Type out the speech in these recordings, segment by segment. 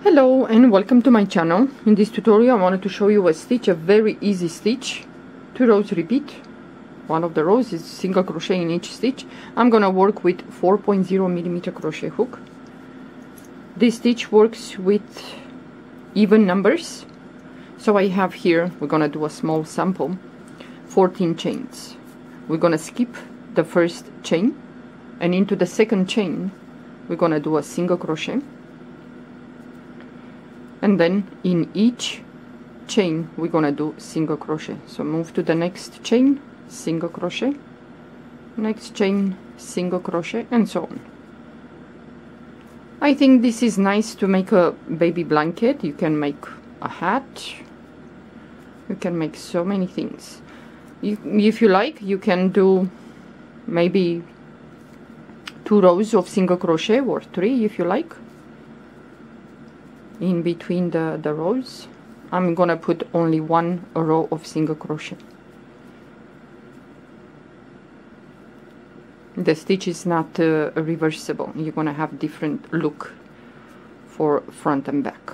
Hello and welcome to my channel. In this tutorial I wanted to show you a stitch, a very easy stitch. 2 rows repeat. One of the rows is single crochet in each stitch. I'm gonna work with 4.0mm crochet hook. This stitch works with even numbers. So I have here, we're gonna do a small sample, 14 chains. We're gonna skip the first chain, and into the second chain we're gonna do a single crochet. And then in each chain we're gonna do single crochet. So move to the next chain, single crochet, next chain, single crochet, and so on. I think this is nice to make a baby blanket. You can make a hat, you can make so many things. If you like, you can do maybe 2 rows of single crochet, or 3 if you like, in between the rows. I'm gonna put only 1 row of single crochet. The stitch is not reversible. You're gonna have different look for front and back.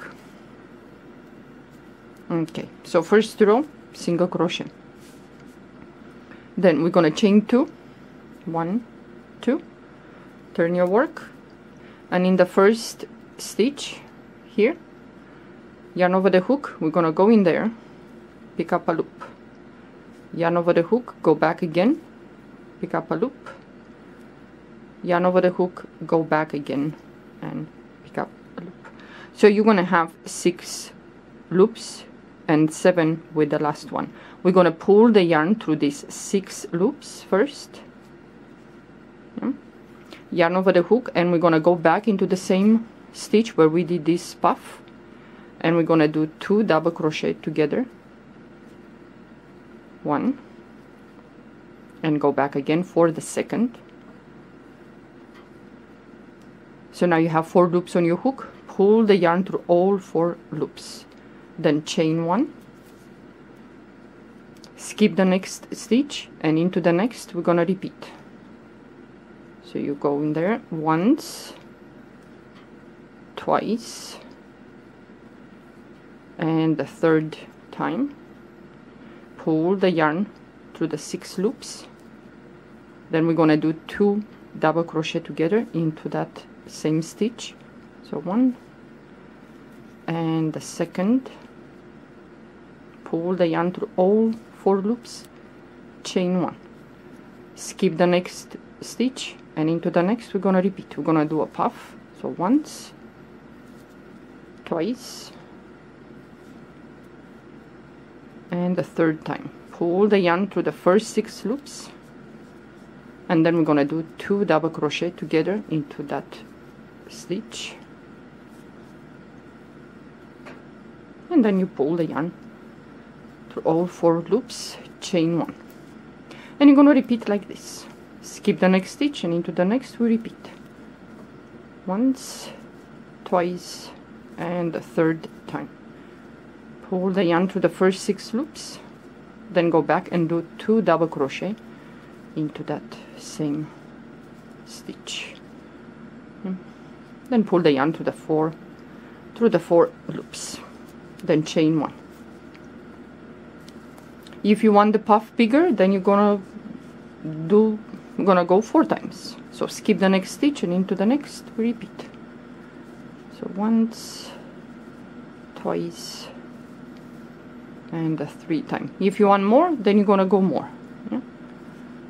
Okay, so first row, single crochet. Then we're gonna chain 2, 1, 2, turn your work, and in the first stitch here, yarn over the hook, we're gonna go in there, pick up a loop, yarn over the hook, go back again, pick up a loop, yarn over the hook, go back again, and pick up a loop. So you're gonna have 6 loops and 7 with the last one. We're gonna pull the yarn through these 6 loops first, yarn over the hook, and we're gonna go back into the same stitch where we did this puff, and we're gonna do 2 double crochet together, 1, and go back again for the second. So now you have 4 loops on your hook. Pull the yarn through all 4 loops, then chain 1, skip the next stitch, and into the next we're gonna repeat. So you go in there once, twice, and the third time. Pull the yarn through the 6 loops, then we're gonna do 2 double crochet together into that same stitch. So 1, and the second, pull the yarn through all 4 loops, chain 1, skip the next stitch, and into the next we're gonna repeat. We're gonna do a puff, so once, twice, and the third time. Pull the yarn through the first 6 loops, and then we're gonna do 2 double crochet together into that stitch, and then you pull the yarn through all 4 loops, chain 1, and you're gonna repeat like this. Skip the next stitch, and into the next we repeat once, twice, and the third time. Pull the yarn through the first 6 loops, then go back and do 2 double crochet into that same stitch, then pull the yarn through the 4 loops, then chain 1. If you want the puff bigger, then you're gonna go 4 times. So skip the next stitch, and into the next repeat. So once, twice, and the 3 time. If you want more, then you're gonna go more.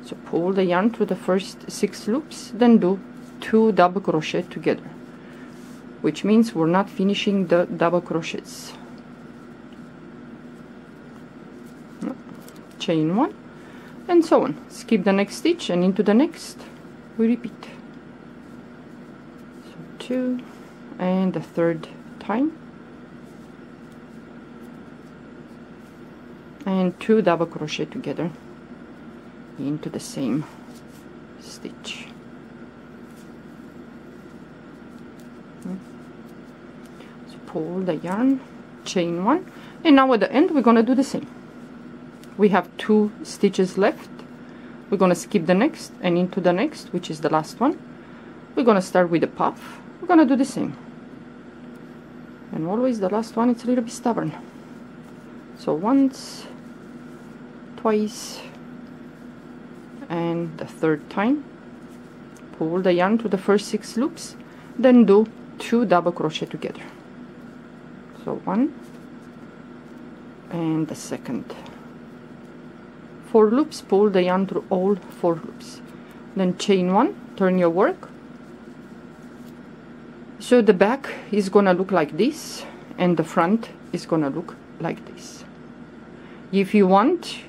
So pull the yarn through the first 6 loops, then do 2 double crochet together, which means we're not finishing the double crochets. Chain 1, and so on. Skip the next stitch, and into the next we repeat. So 2, and the third time, and 2 double crochet together into the same stitch. So pull the yarn, chain 1, and now at the end we're gonna do the same. We have 2 stitches left. We're gonna skip the next, and into the next, which is the last one, we're gonna start with a puff. We're gonna do the same. and always the last one, it's a little bit stubborn. So once, twice, and the third time, pull the yarn through the first 6 loops, then do 2 double crochet together. So 1 and the second. 4 loops, pull the yarn through all 4 loops, then chain 1, turn your work. So the back is gonna look like this, and the front is gonna look like this. If you want,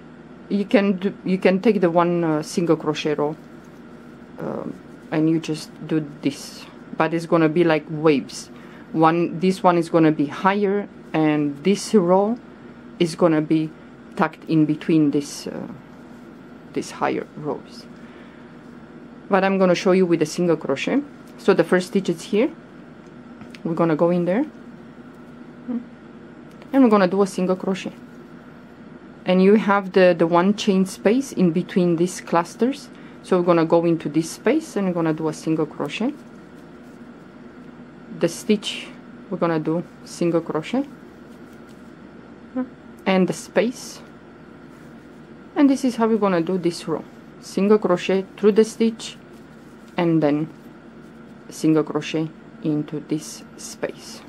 you can take the one single crochet row and you just do this, but it's gonna be like waves. This one is gonna be higher, and this row is gonna be tucked in between these higher rows. But I'm gonna show you with a single crochet. So the first stitch is here. We're gonna go in there, and we're gonna do a single crochet. And you have the one chain space in between these clusters. So we're gonna go into this space, and we're gonna do a single crochet. The stitch, we're gonna do single crochet, and the space. And this is how we're gonna do this row. Single crochet through the stitch, and then single crochet into this space.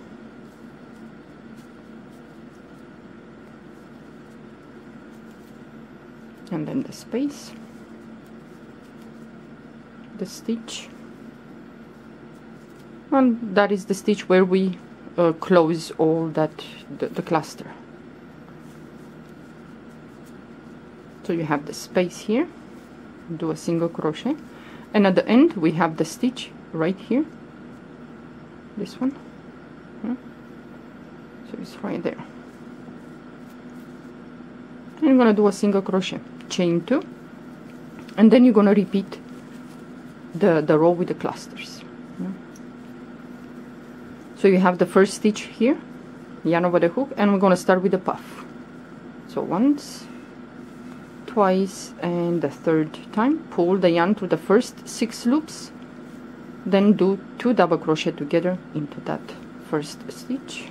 And then the space, the stitch, and that is the stitch where we close all that the cluster. So you have the space here, do a single crochet, and at the end we have the stitch right here, this one, so it's right there. And you're gonna do a single crochet, chain 2, and then you're gonna repeat the row with the clusters. So you have the first stitch here, yarn over the hook, and we're gonna start with the puff. So once, twice, and the third time, pull the yarn through the first 6 loops, then do 2 double crochet together into that first stitch.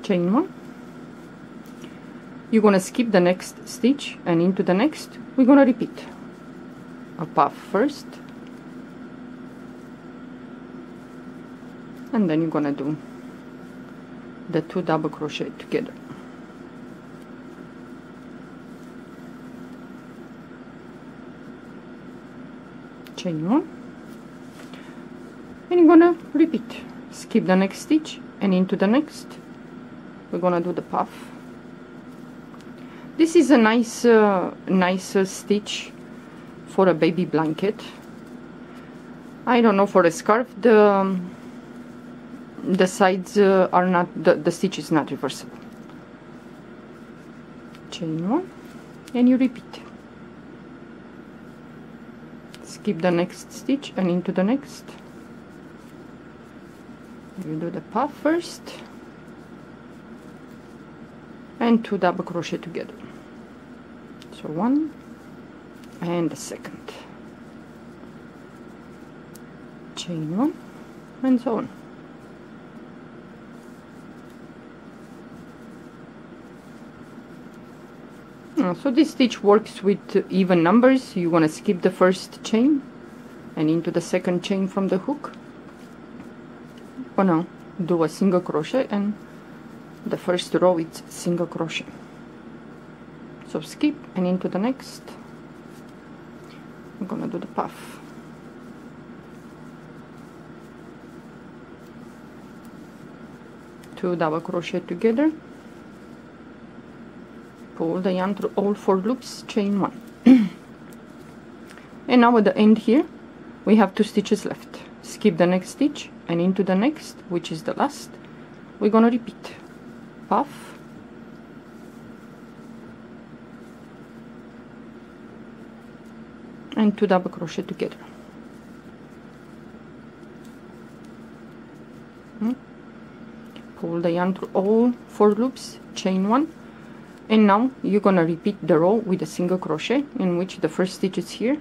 Chain 1. You're gonna skip the next stitch, and into the next we're gonna repeat a puff first, and then you're gonna do the 2 double crochet together. Chain 1, and you're gonna repeat, skip the next stitch, and into the next we're gonna do the puff. This is a nice stitch for a baby blanket. I don't know, for a scarf the sides are not, the stitch is not reversible. Chain 1, and you repeat, skip the next stitch, and into the next you do the puff first, and 2 double crochet together. So 1 and the second, chain 1, and so on. So this stitch works with even numbers. You want to skip the first chain and into the second chain from the hook. Now do a single crochet, and the first row it's single crochet. So skip and into the next. I'm gonna do the puff. Two double crochet together. Pull the yarn through all 4 loops, chain 1. And now at the end here we have 2 stitches left. Skip the next stitch and into the next, which is the last. We're gonna repeat puff, and 2 double crochet together. Pull the yarn through all 4 loops, chain 1. And now you're gonna repeat the row with a single crochet, in which the first stitch is here,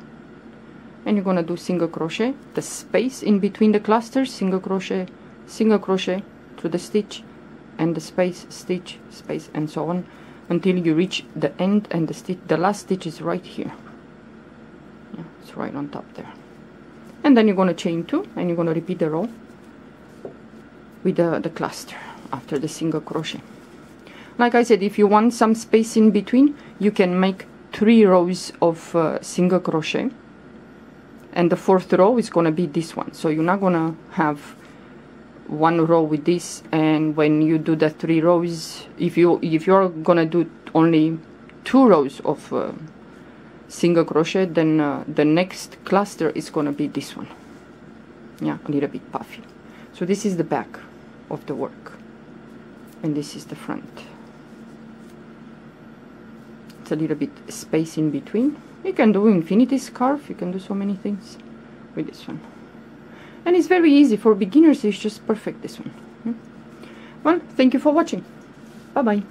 and you're gonna do single crochet, the space in between the clusters, single crochet through the stitch, and the space, stitch, space, and so on until you reach the end, and the last stitch is right here. Yeah, it's right on top there. And then you're going to chain 2, and you're going to repeat the row with the cluster after the single crochet. Like I said, if you want some space in between, you can make 3 rows of single crochet, and the 4th row is going to be this one. So you're not going to have 1 row with this, and when you do the 3 rows, if you're gonna do only 2 rows of single crochet, then the next cluster is gonna be this one. Yeah, a little bit puffy. So this is the back of the work, and this is the front. It's a little bit space in between. You can do infinity scarf, you can do so many things with this one. And it's very easy for beginners, it's just perfect, this one. Well, thank you for watching. Bye bye.